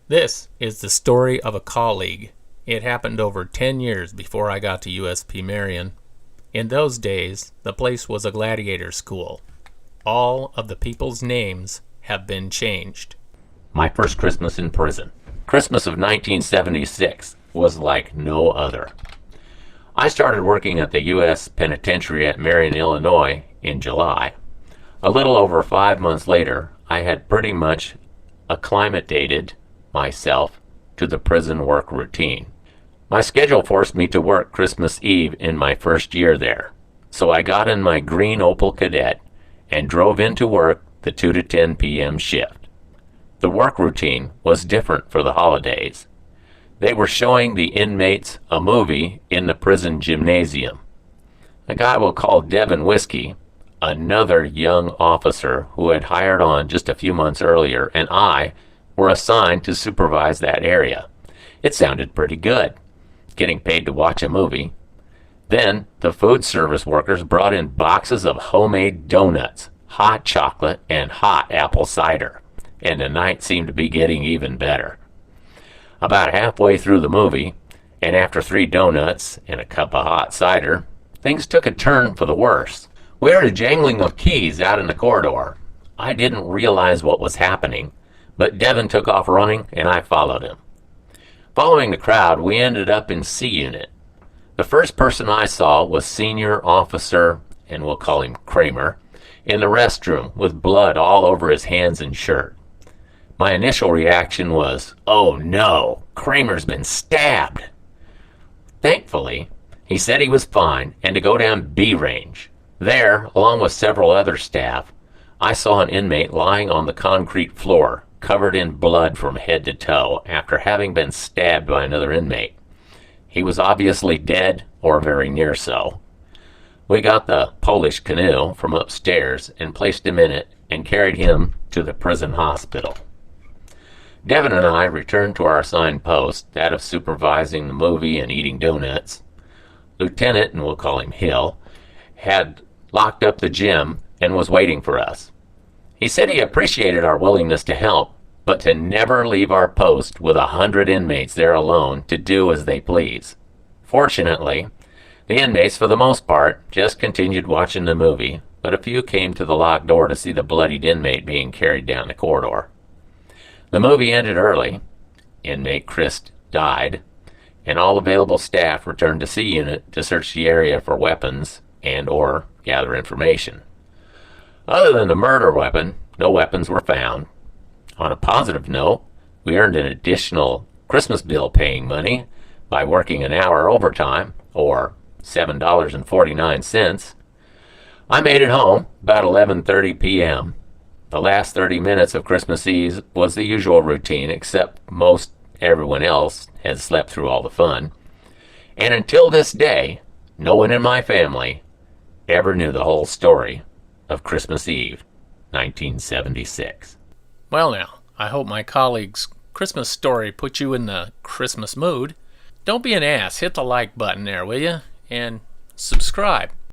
This is the story of a colleague. It happened over 10 years before I got to USP Marion. In those days, the place was a gladiator school. All of the people's names have been changed. My first Christmas in prison. Christmas of 1976 was like no other. I started working at the U.S. Penitentiary at Marion, Illinois in July. A little over 5 months later, I had pretty much acclimated myself to the prison work routine. My schedule forced me to work Christmas Eve in my first year there, so I got in my green Opel Kadett and drove into work the 2 to 10 p.m. shift. The work routine was different for the holidays. They were showing the inmates a movie in the prison gymnasium. A guy we'll call Devin Whiskey, another young officer who had hired on just a few months earlier, and I were assigned to supervise that area. It sounded pretty good, getting paid to watch a movie. Then the food service workers brought in boxes of homemade donuts, hot chocolate, and hot apple cider, and the night seemed to be getting even better. About halfway through the movie, and after 3 donuts and a cup of hot cider, things took a turn for the worse. We heard a jangling of keys out in the corridor. I didn't realize what was happening, but Devin took off running and I followed him. Following the crowd, we ended up in C Unit. The first person I saw was Senior Officer, and we'll call him Kramer, in the restroom with blood all over his hands and shirt. My initial reaction was, "Oh no, Kramer's been stabbed." Thankfully, he said he was fine and to go down B range. There, along with several other staff, I saw an inmate lying on the concrete floor, covered in blood from head to toe after having been stabbed by another inmate. He was obviously dead or very near so. We got the Polish canoe from upstairs and placed him in it and carried him to the prison hospital. Devin and I returned to our assigned post, that of supervising the movie and eating donuts. Lieutenant, and we'll call him Hill, had locked up the gym and was waiting for us. He said he appreciated our willingness to help, but to never leave our post with 100 inmates there alone to do as they please. Fortunately, the inmates, for the most part, just continued watching the movie, but a few came to the locked door to see the bloodied inmate being carried down the corridor. The movie ended early. Inmate Chris died, and all available staff returned to C Unit to search the area for weapons and or gather information. Other than the murder weapon, no weapons were found. On a positive note, we earned an additional Christmas bill paying money by working an hour overtime, or $7.49. I made it home about 11:30 p.m. The last 30 minutes of Christmas Eve was the usual routine, except most everyone else had slept through all the fun. And until this day, no one in my family ever knew the whole story of Christmas Eve, 1976. Well now, I hope my colleague's Christmas story put you in the Christmas mood. Don't be an ass, hit the like button there, will you? And subscribe.